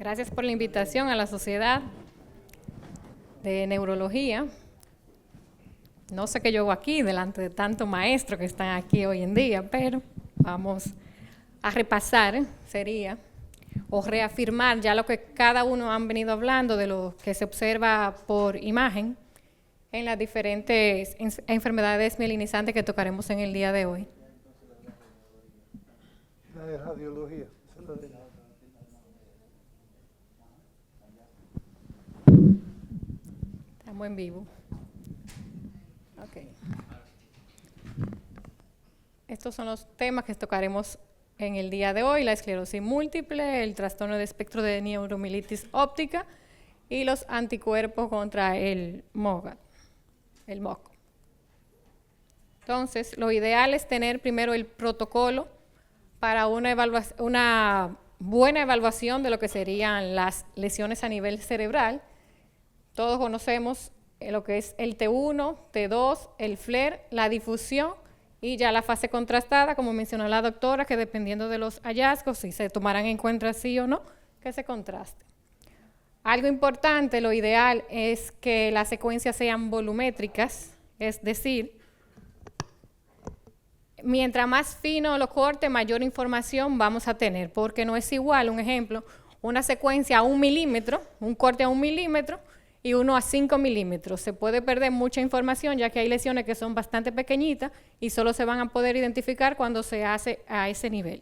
Gracias por la invitación a la Sociedad de Neurología. No sé qué yo hago aquí delante de tantos maestros que están aquí hoy en día, pero vamos a repasar, o reafirmar ya lo que cada uno han venido hablando de lo que se observa por imagen en las diferentes enfermedades mielinizantes que tocaremos en el día de hoy. La de radiología. Estamos en vivo. Okay. Estos son los temas que tocaremos en el día de hoy: la esclerosis múltiple, el trastorno de espectro de neuromielitis óptica y los anticuerpos contra el MOGAD, el MOC. Entonces, lo ideal es tener primero el protocolo para una buena evaluación de lo que serían las lesiones a nivel cerebral. Todos conocemos lo que es el T1, T2, el FLAIR, la difusión y ya la fase contrastada, como mencionó la doctora, que dependiendo de los hallazgos, si se tomarán en cuenta sí o no, que se contraste. Algo importante, lo ideal es que las secuencias sean volumétricas, es decir, mientras más fino lo corte, mayor información vamos a tener, porque no es igual, un ejemplo, una secuencia a 1 milímetro, un corte a 1 milímetro, y uno a 5 milímetros. Se puede perder mucha información, ya que hay lesiones que son bastante pequeñitas y solo se van a poder identificar cuando se hace a ese nivel.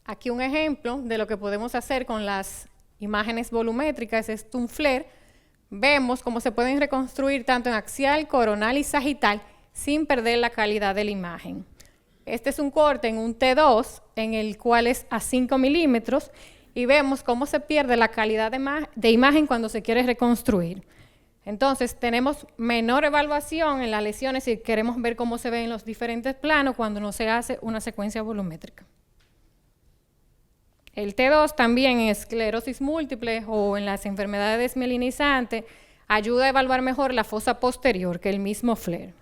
Aquí un ejemplo de lo que podemos hacer con las imágenes volumétricas es un FLAIR. Vemos cómo se pueden reconstruir tanto en axial, coronal y sagital sin perder la calidad de la imagen. Este es un corte en un T2, en el cual es a 5 milímetros, y vemos cómo se pierde la calidad de imagen cuando se quiere reconstruir. Entonces, tenemos menor evaluación en las lesiones si queremos ver cómo se ven en los diferentes planos cuando no se hace una secuencia volumétrica. El T2 también en esclerosis múltiple o en las enfermedades mielinizantes ayuda a evaluar mejor la fosa posterior que el mismo FLAIR.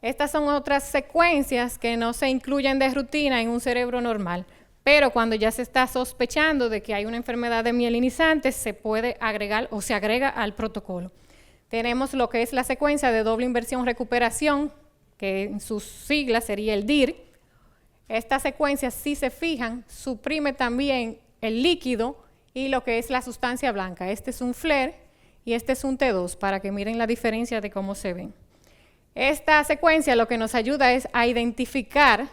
Estas son otras secuencias que no se incluyen de rutina en un cerebro normal, pero cuando ya se está sospechando de que hay una enfermedad de mielinizantes, se puede agregar o se agrega al protocolo. Tenemos lo que es la secuencia de doble inversión recuperación, que en sus siglas sería el DIR. Esta secuencia, si se fijan, suprime también el líquido y lo que es la sustancia blanca. Este es un FLAIR y este es un T2, para que miren la diferencia de cómo se ven. Esta secuencia lo que nos ayuda es a identificar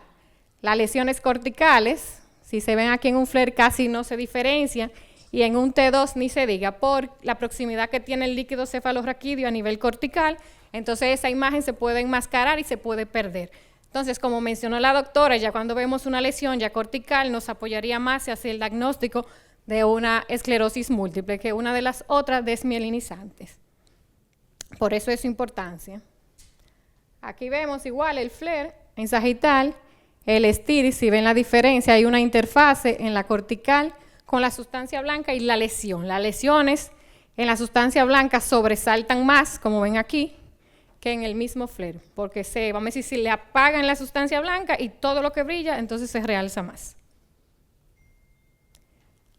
las lesiones corticales. Si se ven aquí en un FLAIR casi no se diferencia, y en un T2 ni se diga, por la proximidad que tiene el líquido cefalorraquídeo a nivel cortical. Entonces esa imagen se puede enmascarar y se puede perder. Entonces, como mencionó la doctora, ya cuando vemos una lesión ya cortical nos apoyaría más hacia el diagnóstico de una esclerosis múltiple que una de las otras desmielinizantes. Por eso es su importancia. Aquí vemos igual el FLAIR en sagital, el STIR, si ven la diferencia, hay una interfase en la cortical con la sustancia blanca y la lesión. Las lesiones en la sustancia blanca sobresaltan más, como ven aquí, que en el mismo FLAIR, porque vamos a decir, si le apagan la sustancia blanca y todo lo que brilla, entonces se realza más.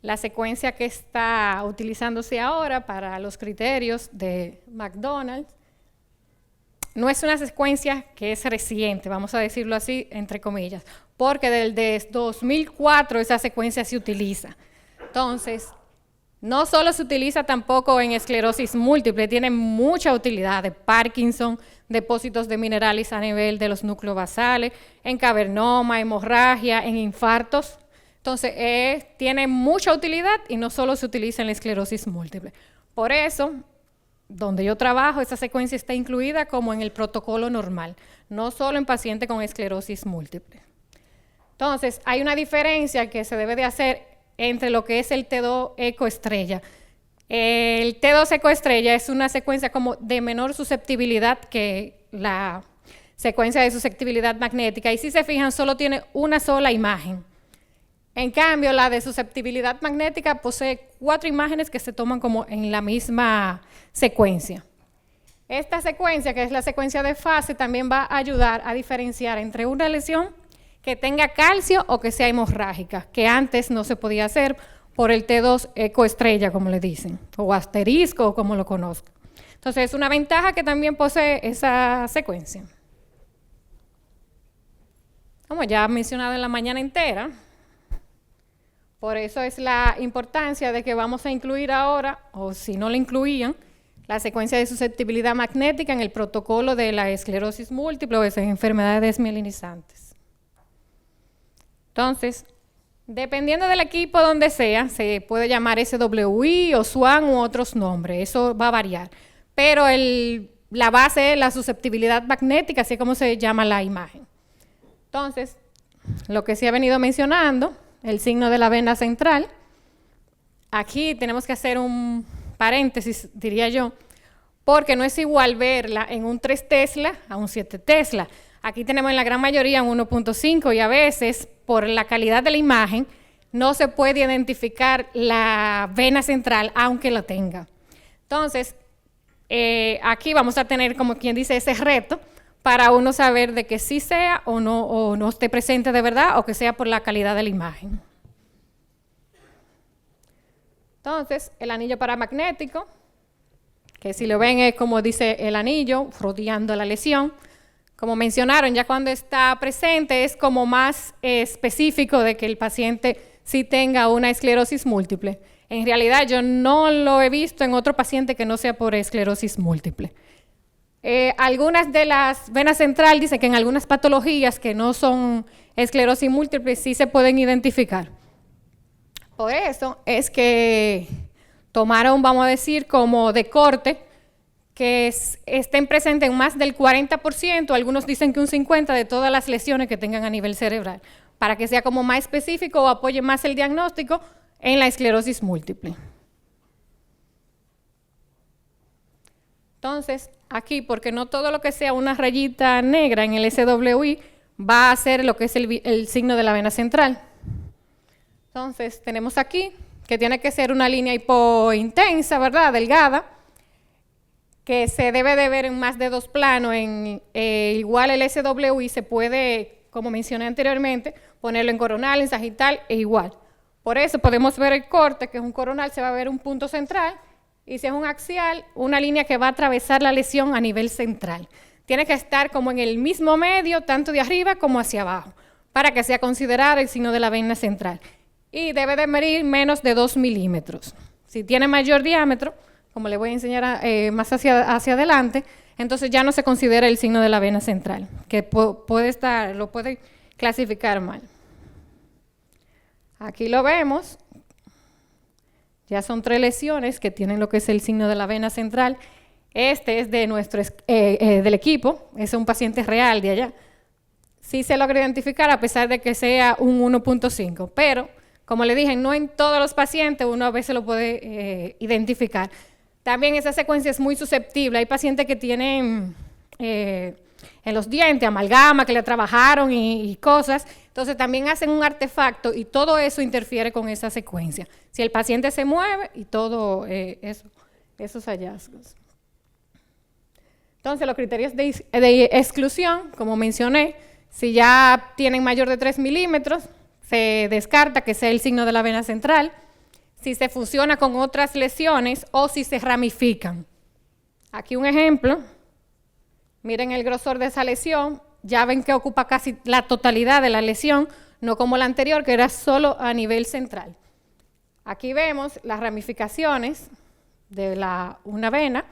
La secuencia que está utilizándose ahora para los criterios de McDonald's no es una secuencia que es reciente, vamos a decirlo así, entre comillas, porque desde 2004 esa secuencia se utiliza. Entonces, no solo se utiliza tampoco en esclerosis múltiple, tiene mucha utilidad de Parkinson, depósitos de minerales a nivel de los núcleos basales, en cavernoma, hemorragia, en infartos. Entonces, tiene mucha utilidad y no solo se utiliza en la esclerosis múltiple. Por eso, donde yo trabajo, esta secuencia está incluida como en el protocolo normal, no solo en pacientes con esclerosis múltiple. Entonces, hay una diferencia que se debe de hacer entre lo que es el T2 ecoestrella. El T2 ecoestrella es una secuencia como de menor susceptibilidad que la secuencia de susceptibilidad magnética, y si se fijan, solo tiene una sola imagen. En cambio, la de susceptibilidad magnética posee 4 imágenes que se toman como en la misma secuencia. Esta secuencia, que es la secuencia de fase, también va a ayudar a diferenciar entre una lesión que tenga calcio o que sea hemorrágica, que antes no se podía hacer por el T2 ecoestrella, como le dicen, o asterisco, o como lo conozcan. Entonces, es una ventaja que también posee esa secuencia. Como ya he mencionado en la mañana entera, por eso es la importancia de que vamos a incluir ahora, o si no la incluían, la secuencia de susceptibilidad magnética en el protocolo de la esclerosis múltiple o esas enfermedades desmielinizantes. Entonces, dependiendo del equipo donde sea, se puede llamar SWI o SWAN u otros nombres, eso va a variar. Pero la base es la susceptibilidad magnética, así es como se llama la imagen. Entonces, lo que se ha venido mencionando, el signo de la vena central, aquí tenemos que hacer un paréntesis, diría yo, porque no es igual verla en un 3 Tesla a un 7 Tesla. Aquí tenemos en la gran mayoría un 1.5 y a veces, por la calidad de la imagen, no se puede identificar la vena central, aunque la tenga. Entonces, aquí vamos a tener, como quien dice, ese reto para uno saber de que sí sea o no esté presente de verdad, o que sea por la calidad de la imagen. Entonces, el anillo paramagnético, que si lo ven es como dice el anillo, rodeando la lesión. Como mencionaron, ya cuando está presente es como más específico de que el paciente sí tenga una esclerosis múltiple. En realidad yo no lo he visto en otro paciente que no sea por esclerosis múltiple. Algunas de las venas central dicen que en algunas patologías que no son esclerosis múltiple sí se pueden identificar. Por eso es que tomaron, vamos a decir, como de corte, que estén presentes en más del 40%, algunos dicen que un 50% de todas las lesiones que tengan a nivel cerebral, para que sea como más específico o apoye más el diagnóstico en la esclerosis múltiple. Entonces, aquí, porque no todo lo que sea una rayita negra en el SWI va a ser lo que es el signo de la vena central. Entonces, tenemos aquí que tiene que ser una línea hipointensa, ¿verdad? Delgada, que se debe de ver en más de 2 planos. Igual el SWI se puede, como mencioné anteriormente, ponerlo en coronal, en sagital e igual. Por eso podemos ver el corte, que es un coronal, se va a ver un punto central, y si es un axial, una línea que va a atravesar la lesión a nivel central. Tiene que estar como en el mismo medio, tanto de arriba como hacia abajo, para que sea considerado el signo de la vena central. Y debe de medir menos de 2 milímetros. Si tiene mayor diámetro, como le voy a enseñar más hacia adelante, entonces ya no se considera el signo de la vena central, que lo puede clasificar mal. Aquí lo vemos, ya son 3 lesiones que tienen lo que es el signo de la vena central. Este es de del equipo, es un paciente real de allá. Sí se logra identificar a pesar de que sea un 1.5, pero como le dije, no en todos los pacientes uno a veces lo puede identificar. También esa secuencia es muy susceptible. Hay pacientes que tienen en los dientes amalgama, que le trabajaron y cosas. Entonces también hacen un artefacto y todo eso interfiere con esa secuencia. Si el paciente se mueve y todo esos hallazgos. Entonces los criterios de exclusión, como mencioné, si ya tienen mayor de 3 milímetros, se descarta que sea el signo de la vena central. Si se fusiona con otras lesiones o si se ramifican. Aquí un ejemplo. Miren el grosor de esa lesión. Ya ven que ocupa casi la totalidad de la lesión, no como la anterior, que era solo a nivel central. Aquí vemos las ramificaciones de una vena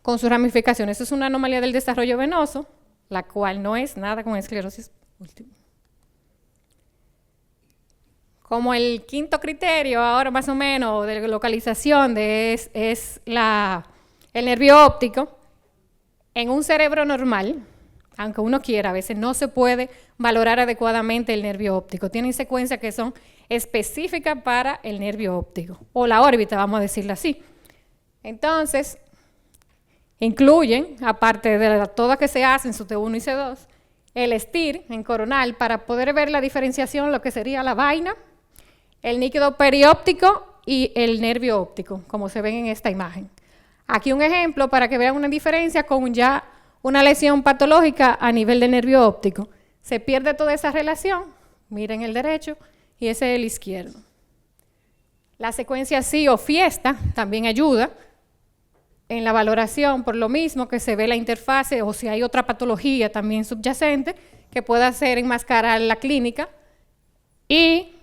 con sus ramificaciones. Eso es una anomalía del desarrollo venoso, la cual no es nada con esclerosis múltiple. Como el quinto criterio, ahora más o menos, de localización es el nervio óptico. En un cerebro normal, aunque uno quiera, a veces no se puede valorar adecuadamente el nervio óptico. Tienen secuencias que son específicas para el nervio óptico, o la órbita, vamos a decirlo así. Entonces, incluyen, aparte de todas que se hacen, su T1 y C2, el STIR en coronal para poder ver la diferenciación, lo que sería la vaina, el líquido perióptico y el nervio óptico, como se ven en esta imagen. Aquí un ejemplo para que vean una diferencia con ya una lesión patológica a nivel de nervio óptico. Se pierde toda esa relación miren el derecho y ese es el izquierdo. La secuencia sí o fiesta también ayuda en la valoración, por lo mismo que se ve la interfase o si hay otra patología también subyacente que pueda hacer enmascarar la clínica, y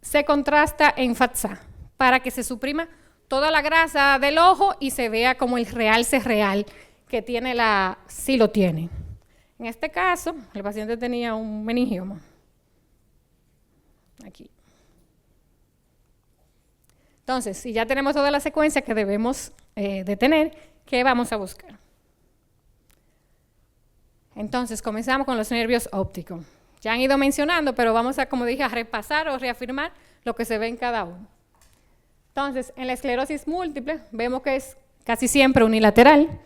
se contrasta en FATSA para que se suprima toda la grasa del ojo y se vea como el realce real que tiene sí lo tiene. En este caso, el paciente tenía un meningioma. Aquí. Entonces, si ya tenemos toda la secuencia que debemos de tener, ¿qué vamos a buscar? Entonces, comenzamos con los nervios ópticos. Ya han ido mencionando, pero vamos a, como dije, a repasar o reafirmar lo que se ve en cada uno. Entonces, en la esclerosis múltiple, vemos que es casi siempre unilateral,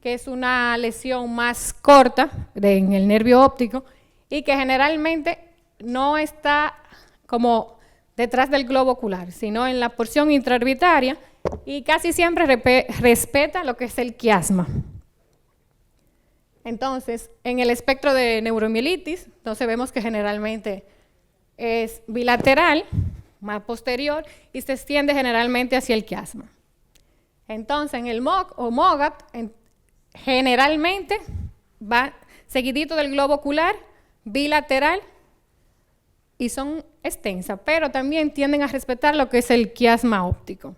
que es una lesión más corta en el nervio óptico y que generalmente no está como detrás del globo ocular, sino en la porción intraorbitaria, y casi siempre respeta lo que es el quiasma. Entonces, en el espectro de neuromielitis, entonces vemos que generalmente es bilateral, más posterior, y se extiende generalmente hacia el quiasma. Entonces, en el MOG o MOGAT, generalmente va seguidito del globo ocular, bilateral, y son extensas, pero también tienden a respetar lo que es el quiasma óptico.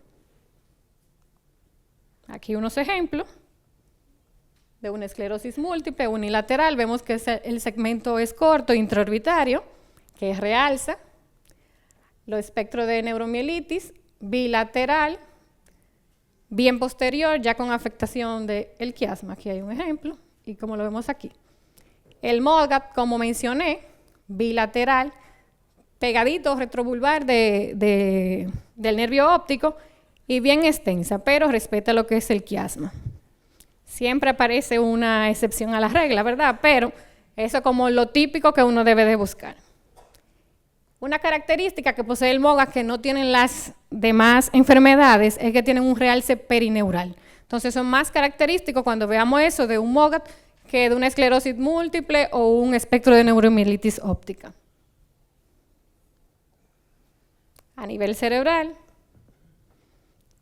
Aquí unos ejemplos de una esclerosis múltiple unilateral. Vemos que el segmento es corto, intraorbitario, que realza. Los espectros de neuromielitis, bilateral, bien posterior, ya con afectación del quiasma. Aquí hay un ejemplo, y como lo vemos aquí. El MOGAT, como mencioné, bilateral, pegadito retrovulvar del nervio óptico y bien extensa, pero respeta lo que es el quiasma. Siempre aparece una excepción a la regla, ¿verdad? Pero eso es como lo típico que uno debe de buscar. Una característica que posee el MOGAT que no tienen las demás enfermedades es que tienen un realce perineural. Entonces son más característicos cuando veamos eso de un MOGAT que de una esclerosis múltiple o un espectro de neuromielitis óptica. A nivel cerebral,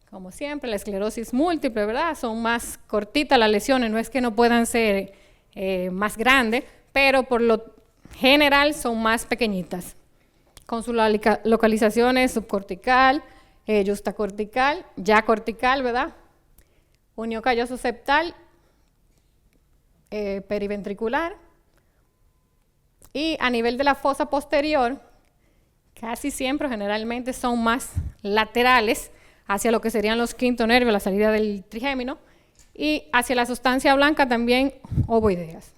como siempre, la esclerosis múltiple, ¿verdad? Son más cortitas las lesiones, no es que no puedan ser más grandes, pero por lo general son más pequeñitas, con sus localizaciones subcortical, yustacortical, ya cortical, ¿verdad? Unión calloso septal, periventricular, y a nivel de la fosa posterior, casi siempre, generalmente, son más laterales hacia lo que serían los quinto nervios, la salida del trigémino, y hacia la sustancia blanca también ovoideas.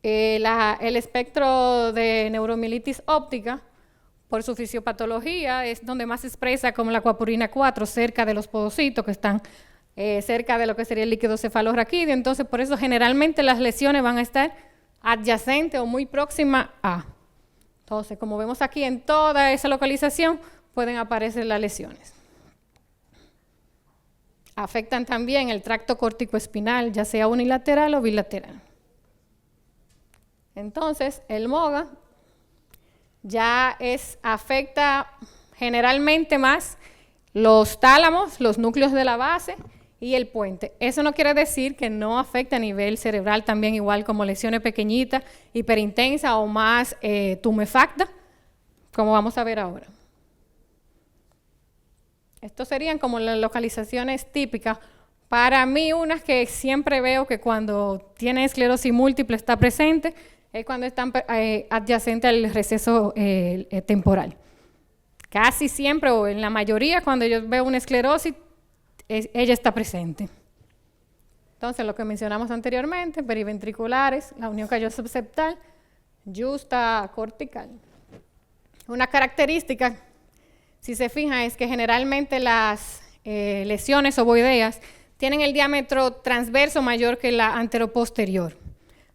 El espectro de neuromielitis óptica, por su fisiopatología, es donde más se expresa como la aquaporina 4, cerca de los podocitos que están cerca de lo que sería el líquido cefalorraquídeo. Entonces, por eso generalmente las lesiones van a estar adyacentes o muy próximas a. Entonces, como vemos aquí, en toda esa localización pueden aparecer las lesiones. Afectan también el tracto corticoespinal, ya sea unilateral o bilateral. Entonces, el MOGA ya afecta generalmente más los tálamos, los núcleos de la base y el puente. Eso no quiere decir que no afecte a nivel cerebral también, igual como lesiones pequeñitas, hiperintensas o más tumefactas, como vamos a ver ahora. Estos serían como las localizaciones típicas. Para mí, unas que siempre veo que cuando tiene esclerosis múltiple está presente, es cuando están adyacentes al receso temporal. Casi siempre, o en la mayoría, cuando yo veo una esclerosis, ella está presente. Entonces, lo que mencionamos anteriormente, periventriculares, la unión calloso septal, yusta cortical. Una característica, si se fijan, es que generalmente las lesiones ovoideas tienen el diámetro transverso mayor que la anteroposterior.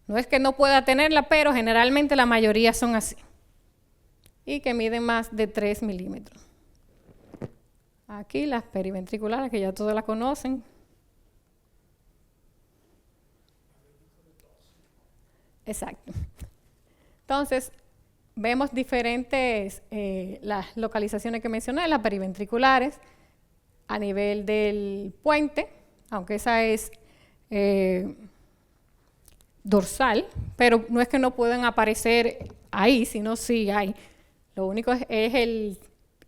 No es que no pueda tenerla, pero generalmente la mayoría son así. Y que miden más de 3 milímetros. Aquí las periventriculares, que ya todos la conocen. Exacto. Entonces, vemos diferentes, las localizaciones que mencioné, las periventriculares, a nivel del puente, aunque esa es dorsal, pero no es que no puedan aparecer ahí, sino sí hay. Lo único es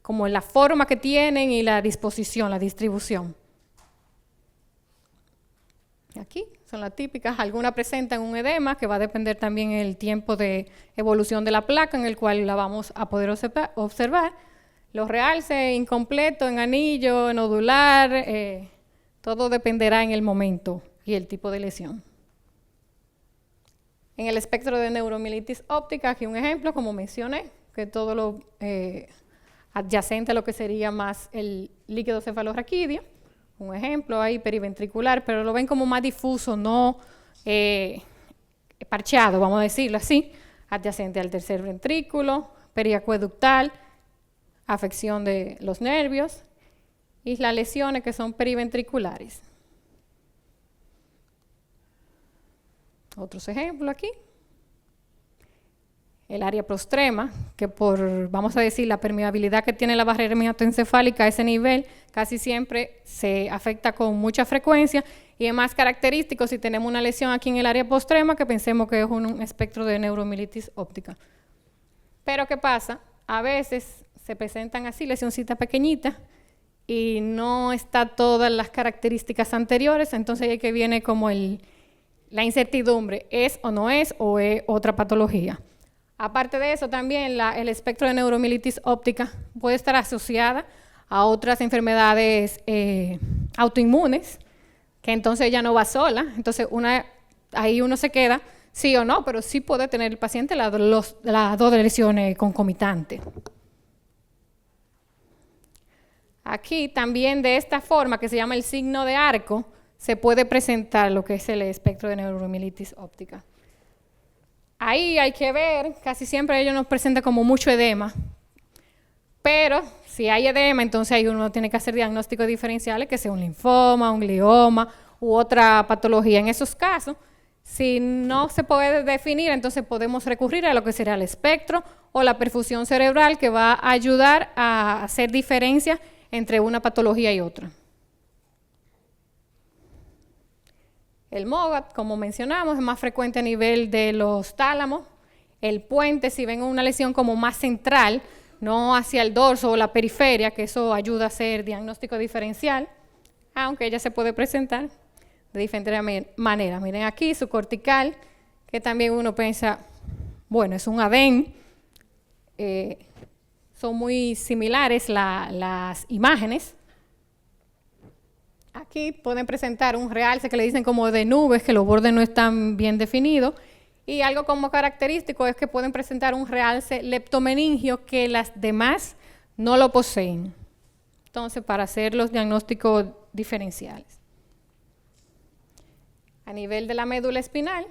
como la forma que tienen y la disposición, la distribución. Aquí son las típicas, algunas presentan un edema que va a depender también el tiempo de evolución de la placa en el cual la vamos a poder observar. Los realces incompletos, en anillo, en nodular, todo dependerá en el momento y el tipo de lesión. En el espectro de neuromielitis óptica, aquí un ejemplo, como mencioné, que todo lo adyacente a lo que sería más el líquido cefalorraquídeo. Un ejemplo ahí periventricular, pero lo ven como más difuso, no parcheado, vamos a decirlo así, adyacente al tercer ventrículo, periacueductal, afección de los nervios y las lesiones que son periventriculares. Otros ejemplos aquí. El área prostrema, que por, vamos a decir, la permeabilidad que tiene la barrera hematoencefálica a ese nivel, casi siempre se afecta con mucha frecuencia y es más característico si tenemos una lesión aquí en el área prostrema que pensemos que es un espectro de neuromielitis óptica. Pero ¿qué pasa? A veces se presentan así lesioncitas pequeñitas y no está todas las características anteriores, entonces ahí que viene como la incertidumbre, ¿es o es otra patología? Aparte de eso, también el espectro de neuromielitis óptica puede estar asociada a otras enfermedades autoinmunes, que entonces ya no va sola. Entonces, ahí uno se queda, sí o no, pero sí puede tener el paciente las dos lesiones concomitantes. Aquí también de esta forma, que se llama el signo de arco, se puede presentar lo que es el espectro de neuromielitis óptica. Ahí hay que ver, casi siempre ellos nos presentan como mucho edema, pero si hay edema, entonces ahí uno tiene que hacer diagnósticos diferenciales, que sea un linfoma, un glioma u otra patología. En esos casos, si no se puede definir, entonces podemos recurrir a lo que será el espectro o la perfusión cerebral, que va a ayudar a hacer diferencia entre una patología y otra. El MOGAD, como mencionamos, es más frecuente a nivel de los tálamos. El puente, si ven una lesión como más central, no hacia el dorso o la periferia, que eso ayuda a hacer diagnóstico diferencial, aunque ella se puede presentar de diferentes maneras. Miren aquí su cortical, que también uno piensa, bueno, es un ADEN. Son muy similares las imágenes. Aquí pueden presentar un realce que le dicen como de nubes, que los bordes no están bien definidos. Y algo como característico es que pueden presentar un realce leptomeningio que las demás no lo poseen. Entonces, para hacer los diagnósticos diferenciales. A nivel de la médula espinal,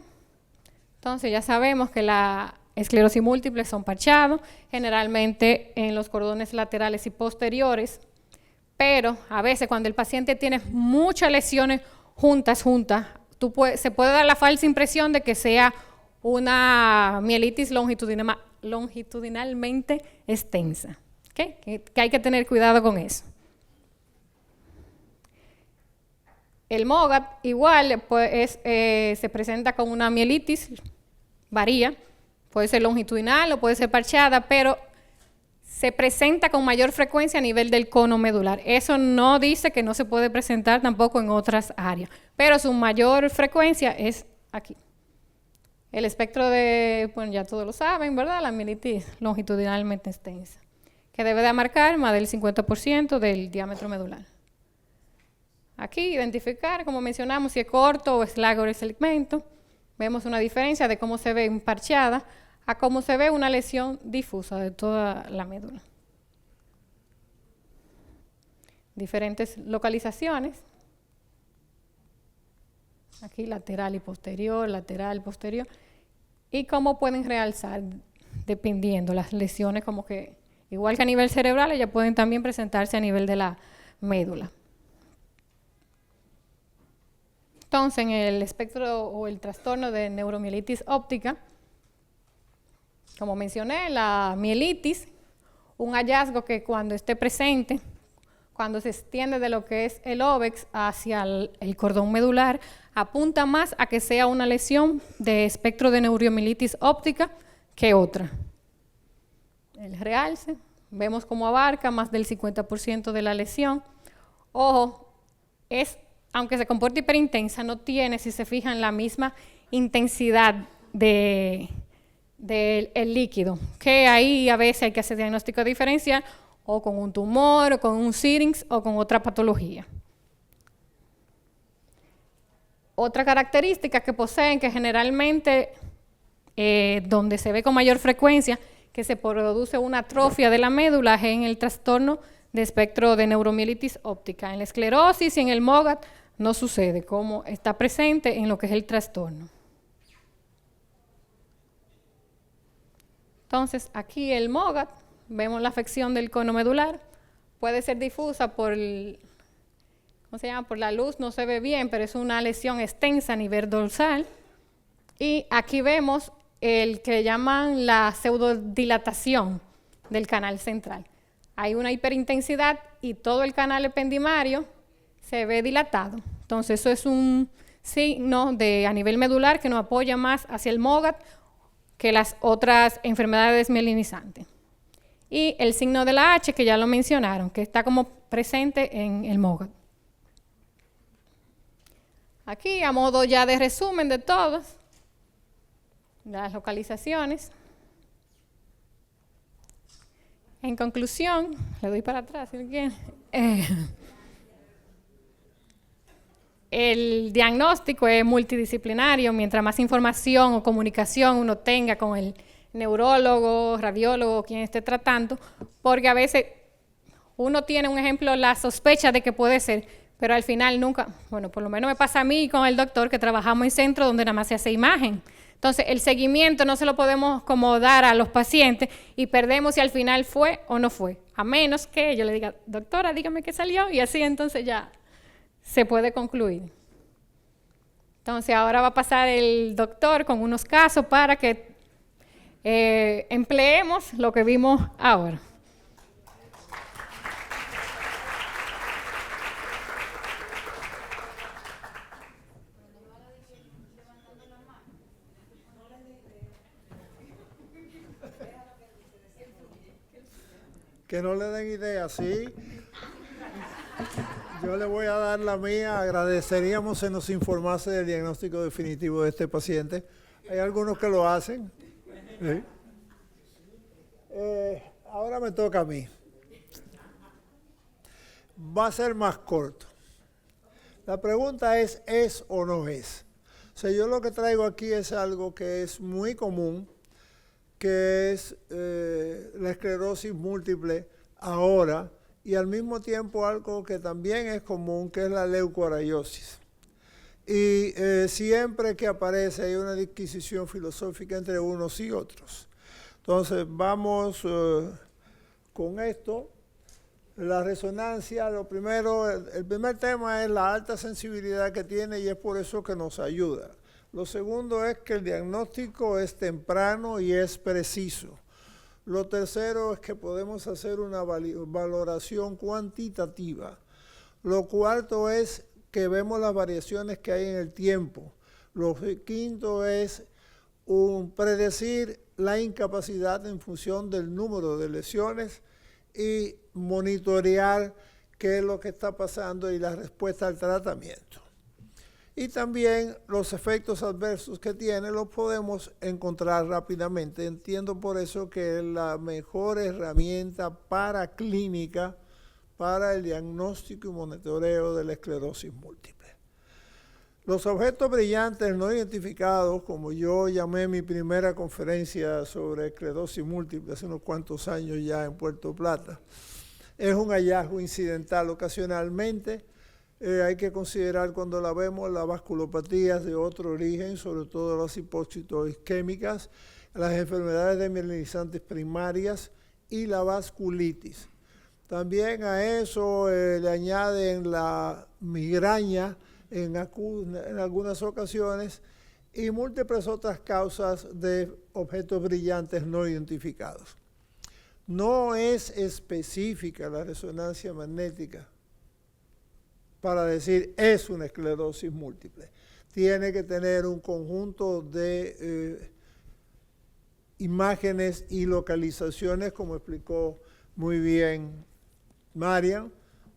entonces ya sabemos que la esclerosis múltiple son parchados, generalmente en los cordones laterales y posteriores. Pero a veces cuando el paciente tiene muchas lesiones juntas, se puede dar la falsa impresión de que sea una mielitis longitudinalmente extensa. ¿Okay? Que hay que tener cuidado con eso. El MOGAD igual pues, se presenta con una mielitis, varía, puede ser longitudinal o puede ser parchada, pero se presenta con mayor frecuencia a nivel del cono medular. Eso no dice que no se puede presentar tampoco en otras áreas, pero su mayor frecuencia es aquí. El espectro de, bueno, ya todos lo saben, ¿verdad? La mielitis longitudinalmente extensa, que debe de marcar más del 50% del diámetro medular. Aquí identificar, como mencionamos, si es corto o es largo el segmento. Vemos una diferencia de cómo se ve parcheada a cómo se ve una lesión difusa de toda la médula. Diferentes localizaciones. Aquí lateral y posterior, lateral, posterior. Y cómo pueden realzar, dependiendo las lesiones, como que igual que a nivel cerebral, ellas pueden también presentarse a nivel de la médula. Entonces, en el espectro o el trastorno de neuromielitis óptica, como mencioné, la mielitis, un hallazgo que cuando esté presente, cuando se extiende de lo que es el óvex hacia el cordón medular, apunta más a que sea una lesión de espectro de neuromielitis óptica que otra. El realce, vemos cómo abarca más del 50% de la lesión. Ojo, aunque se comporte hiperintensa, no tiene, si se fijan, la misma intensidad del líquido, que ahí a veces hay que hacer diagnóstico diferencial o con un tumor, o con un Syrinx, o con otra patología. Otra característica que poseen, que generalmente donde se ve con mayor frecuencia, que se produce una atrofia de la médula es en el trastorno de espectro de neuromielitis óptica. En la esclerosis y en el MOGAD no sucede, como está presente en lo que es el trastorno. Entonces, aquí el MOGAD, vemos la afección del cono medular, puede ser difusa por por la luz, no se ve bien, pero es una lesión extensa a nivel dorsal. Y aquí vemos el que llaman la pseudodilatación del canal central. Hay una hiperintensidad y todo el canal ependimario se ve dilatado. Entonces, eso es un signo a nivel medular que nos apoya más hacia el MOGAD que las otras enfermedades mielinizantes. Y el signo de la H, que ya lo mencionaron, que está como presente en el MOGAD. Aquí, a modo ya de resumen de todas las localizaciones. En conclusión, le doy para atrás si quieren. El diagnóstico es multidisciplinario, mientras más información o comunicación uno tenga con el neurólogo, radiólogo, quien esté tratando, porque a veces uno tiene, un ejemplo, la sospecha de que puede ser, pero al final nunca, bueno, por lo menos me pasa a mí con el doctor que trabajamos en centro donde nada más se hace imagen. Entonces, el seguimiento no se lo podemos como dar a los pacientes y perdemos si al final fue o no fue, a menos que yo le diga, doctora, dígame qué salió, y así entonces ya se puede concluir. Entonces, ahora va a pasar el doctor con unos casos para que empleemos lo que vimos ahora. Que no le den ideas, ¿sí? Yo le voy a dar la mía. Agradeceríamos se nos informase del diagnóstico definitivo de este paciente. Hay algunos que lo hacen. ¿Sí? Ahora me toca a mí. Va a ser más corto. La pregunta ¿es o no es? O sea, yo lo que traigo aquí es algo que es muy común, que es la esclerosis múltiple ahora, y al mismo tiempo algo que también es común, que es la leucoariosis. Y siempre que aparece hay una disquisición filosófica entre unos y otros. Entonces vamos con esto. La resonancia, lo primero, el primer tema es la alta sensibilidad que tiene y es por eso que nos ayuda. Lo segundo es que el diagnóstico es temprano y es preciso. Lo tercero es que podemos hacer una valoración cuantitativa. Lo cuarto es que vemos las variaciones que hay en el tiempo. Lo quinto es predecir la incapacidad en función del número de lesiones y monitorear qué es lo que está pasando y la respuesta al tratamiento. Y también los efectos adversos que tiene los podemos encontrar rápidamente. Entiendo por eso que es la mejor herramienta paraclínica para el diagnóstico y monitoreo de la esclerosis múltiple. Los objetos brillantes no identificados, como yo llamé mi primera conferencia sobre esclerosis múltiple hace unos cuantos años ya en Puerto Plata, es un hallazgo incidental ocasionalmente. Hay que considerar cuando la vemos las vasculopatías de otro origen, sobre todo las hipóxitos isquémicas, las enfermedades desmielinizantes primarias y la vasculitis. También a eso le añaden la migraña en algunas ocasiones, y múltiples otras causas de objetos brillantes no identificados. No es específica la resonancia magnética para decir es una esclerosis múltiple. Tiene que tener un conjunto de imágenes y localizaciones, como explicó muy bien Marian,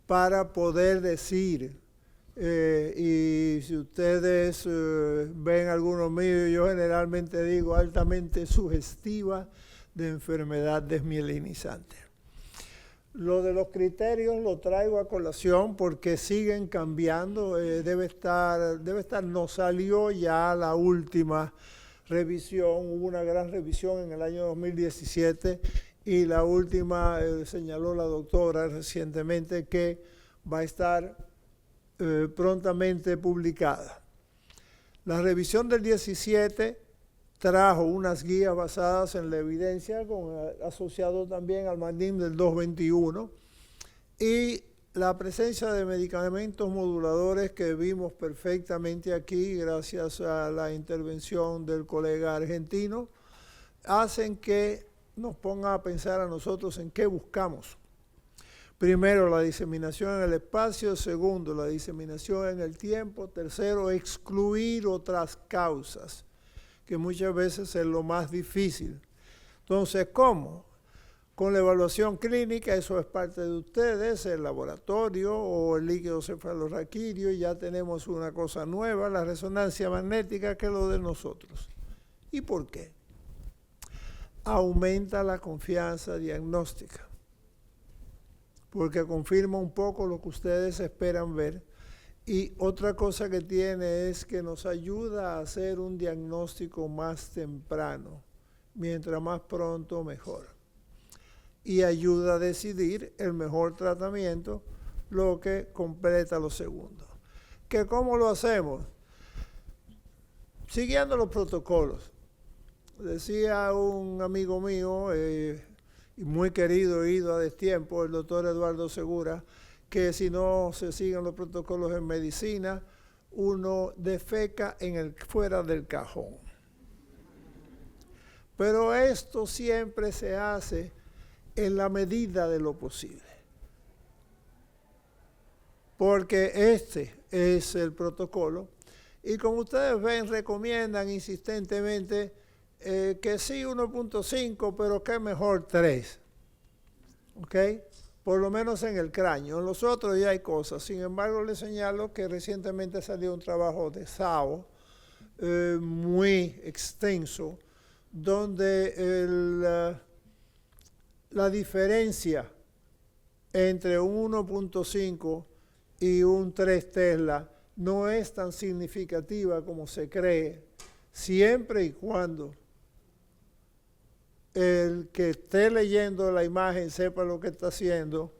para poder decir, y si ustedes ven algunos míos, yo generalmente digo altamente sugestiva de enfermedad desmielinizante. Lo de los criterios lo traigo a colación porque siguen cambiando, nos salió ya la última revisión, hubo una gran revisión en el año 2017 y la última señaló la doctora recientemente que va a estar prontamente publicada. La revisión del 17 trajo unas guías basadas en la evidencia, asociado también al MANIM del 221, y la presencia de medicamentos moduladores que vimos perfectamente aquí, gracias a la intervención del colega argentino, hacen que nos ponga a pensar a nosotros en qué buscamos. Primero, la diseminación en el espacio. Segundo, la diseminación en el tiempo. Tercero, excluir otras causas, que muchas veces es lo más difícil. Entonces, ¿cómo? Con la evaluación clínica, eso es parte de ustedes, el laboratorio o el líquido cefalorraquídeo, y ya tenemos una cosa nueva, la resonancia magnética, que es lo de nosotros. ¿Y por qué? Aumenta la confianza diagnóstica, porque confirma un poco lo que ustedes esperan ver. Y otra cosa que tiene es que nos ayuda a hacer un diagnóstico más temprano, mientras más pronto mejor. Y ayuda a decidir el mejor tratamiento, lo que completa lo segundo. ¿Que cómo lo hacemos? Siguiendo los protocolos. Decía un amigo mío, y muy querido, ido a destiempo, el doctor Eduardo Segura, que si no se siguen los protocolos en medicina, uno defeca fuera del cajón. Pero esto siempre se hace en la medida de lo posible. Porque este es el protocolo. Y como ustedes ven, recomiendan insistentemente que sí 1.5, pero que mejor 3. ¿Ok? Por lo menos en el cráneo. En los otros ya hay cosas. Sin embargo, les señalo que recientemente salió un trabajo de SAO muy extenso, donde la diferencia entre un 1.5 y un 3 Tesla no es tan significativa como se cree, siempre y cuando el que esté leyendo la imagen sepa lo que está haciendo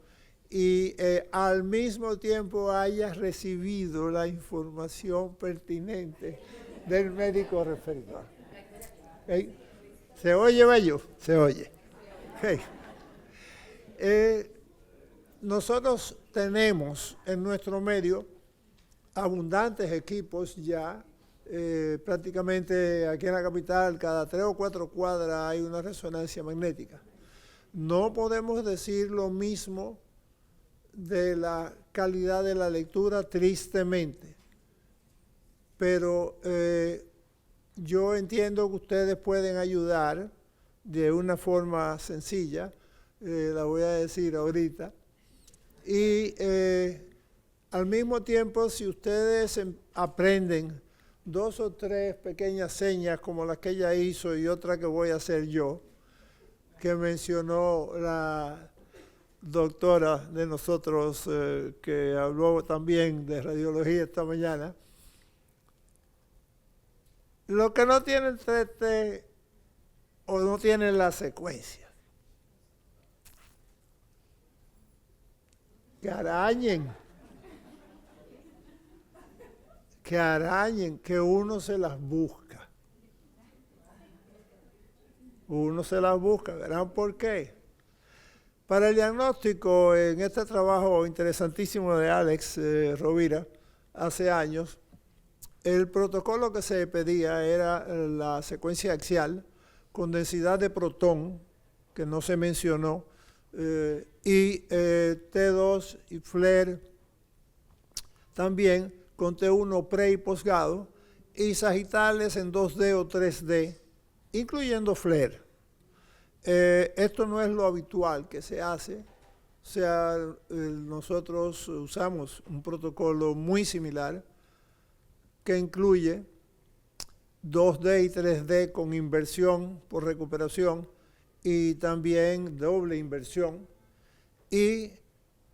y al mismo tiempo haya recibido la información pertinente del médico referidor. ¿Okay? ¿Se oye, bello? Se oye. Okay. Nosotros tenemos en nuestro medio abundantes equipos ya. Prácticamente aquí en la capital, cada 3 o 4 cuadras hay una resonancia magnética. No podemos decir lo mismo de la calidad de la lectura, tristemente. Pero yo entiendo que ustedes pueden ayudar de una forma sencilla, la voy a decir ahorita. Y al mismo tiempo, si ustedes aprenden 2 o 3 pequeñas señas como las que ella hizo y otra que voy a hacer yo, que mencionó la doctora de nosotros que habló también de radiología esta mañana. Lo que no tienen 3T o no tienen la secuencia, que arañen, que uno se las busca. Uno se las busca, ¿verán por qué? Para el diagnóstico, en este trabajo interesantísimo de Alex Rovira, hace años, el protocolo que se pedía era la secuencia axial con densidad de protón, que no se mencionó, y T2 y FLAIR también con T1 pre y posgado, y sagitales en 2D o 3D, incluyendo FLAIR. Esto no es lo habitual que se hace, o sea, nosotros usamos un protocolo muy similar que incluye 2D y 3D con inversión por recuperación y también doble inversión. Y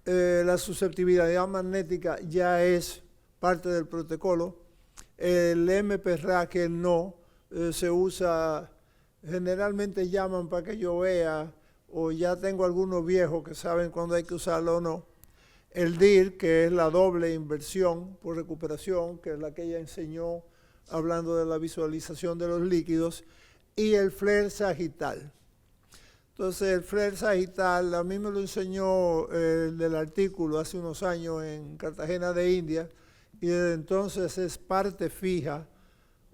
la susceptibilidad magnética ya es parte del protocolo. El MPRA que no se usa, generalmente llaman para que yo vea, o ya tengo algunos viejos que saben cuándo hay que usarlo o no. El DIR, que es la doble inversión por recuperación, que es la que ella enseñó hablando de la visualización de los líquidos, y el FLAIR sagital. Entonces, el FLAIR sagital, a mí me lo enseñó del artículo hace unos años en Cartagena de India, y desde entonces es parte fija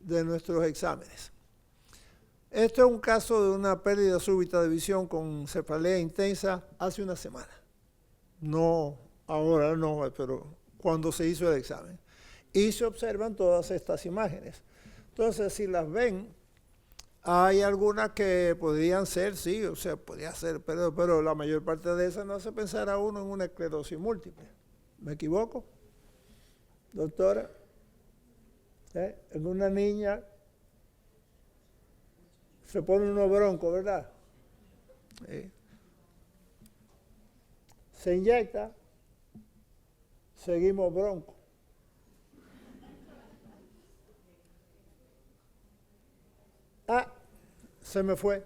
de nuestros exámenes. Esto es un caso de una pérdida súbita de visión con cefalea intensa hace una semana. No, ahora no, pero cuando se hizo el examen. Y se observan todas estas imágenes. Entonces, si las ven, hay algunas que podrían ser, sí, o sea, podría ser, pero la mayor parte de esas no hace pensar a uno en una esclerosis múltiple. ¿Me equivoco, doctora? En una niña se pone uno bronco, ¿verdad? Se inyecta, seguimos bronco. Ah, se me fue.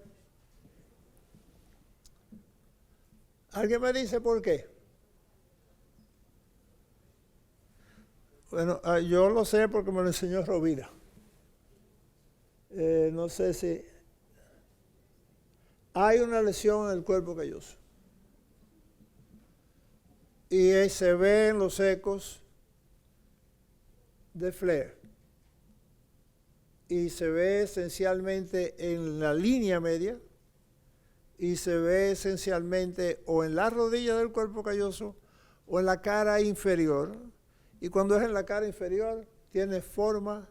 ¿Alguien me dice por qué? Bueno, yo lo sé porque me lo enseñó Rovira. No sé si... Hay una lesión en el cuerpo calloso. Y se ve en los ecos de FLAIR. Y se ve esencialmente en la línea media, y se ve esencialmente o en la rodilla del cuerpo calloso o en la cara inferior. Y cuando es en la cara inferior, tiene forma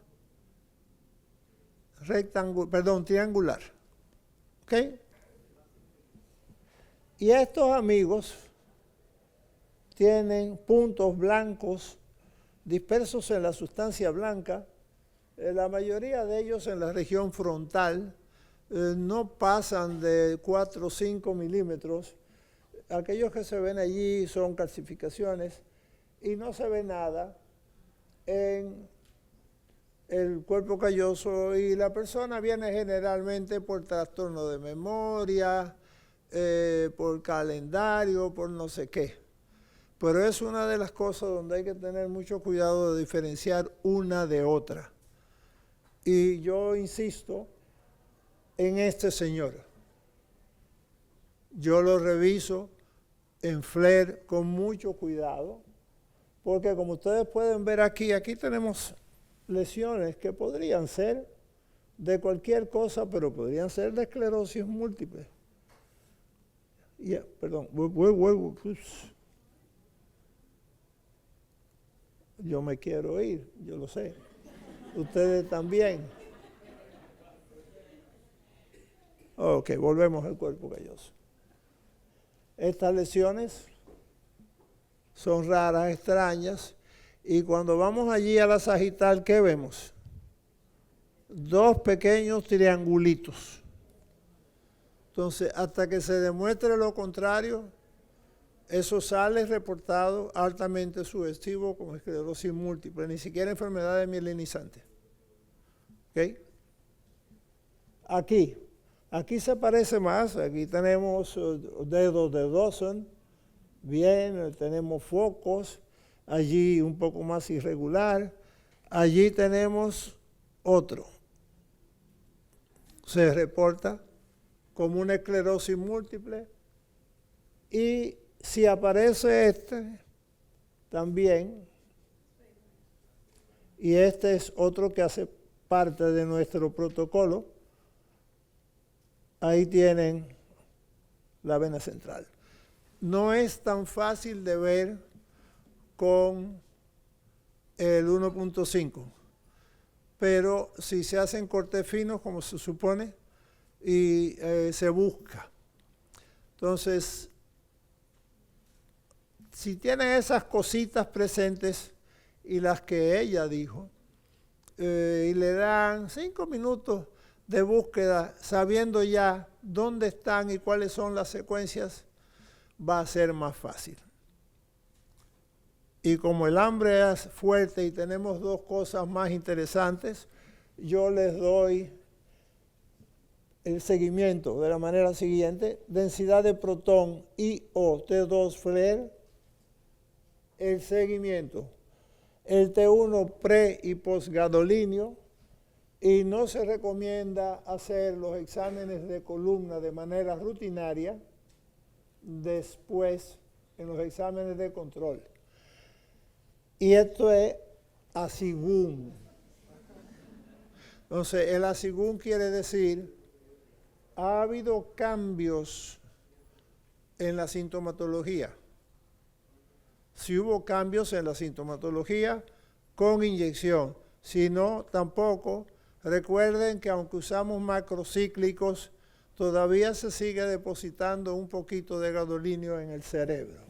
triangular. ¿Ok? Y estos amigos tienen puntos blancos dispersos en la sustancia blanca. La mayoría de ellos en la región frontal no pasan de 4 o 5 milímetros. Aquellos que se ven allí son calcificaciones y no se ve nada en el cuerpo calloso, y la persona viene generalmente por trastorno de memoria, por calendario, por no sé qué. Pero es una de las cosas donde hay que tener mucho cuidado de diferenciar una de otra. Y yo insisto en este señor. Yo lo reviso en FLAIR con mucho cuidado, porque como ustedes pueden ver aquí tenemos lesiones que podrían ser de cualquier cosa, pero podrían ser de esclerosis múltiple. Perdón, yo me quiero ir, yo lo sé. Ustedes también. Ok, volvemos al cuerpo calloso. Estas lesiones son raras, extrañas, y cuando vamos allí a la sagital, ¿qué vemos? Dos pequeños triangulitos. Entonces, hasta que se demuestre lo contrario, eso sale reportado altamente sugestivo como esclerosis múltiple, ni siquiera enfermedades mielinizantes. ¿Ok? Aquí se parece más, aquí tenemos dedos de Dawson, bien, tenemos focos, allí un poco más irregular, allí tenemos otro. Se reporta como una esclerosis múltiple, y si aparece este, también y este es otro que hace parte de nuestro protocolo. Ahí tienen la vena central. No es tan fácil de ver con el 1.5, pero si se hacen cortes finos, como se supone, y se busca. Entonces, si tienen esas cositas presentes y las que ella dijo, y le dan 5 minutos de búsqueda, sabiendo ya dónde están y cuáles son las secuencias, va a ser más fácil. Y como el hambre es fuerte y tenemos dos cosas más interesantes, yo les doy el seguimiento de la manera siguiente: densidad de protón I-O T2 FLAIR, el seguimiento, el T1 pre y postgadolíneo, y no se recomienda hacer los exámenes de columna de manera rutinaria después en los exámenes de control. Y esto es ASIGUN. Entonces, el ASIGUN quiere decir, ha habido cambios en la sintomatología. Si hubo cambios en la sintomatología, con inyección. Si no, tampoco. Recuerden que aunque usamos macrocíclicos, todavía se sigue depositando un poquito de gadolinio en el cerebro.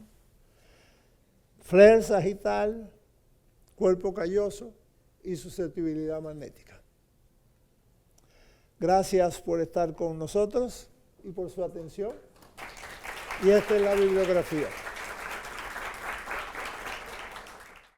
Flare sagital, cuerpo calloso y susceptibilidad magnética. Gracias por estar con nosotros y por su atención. Y esta es la bibliografía.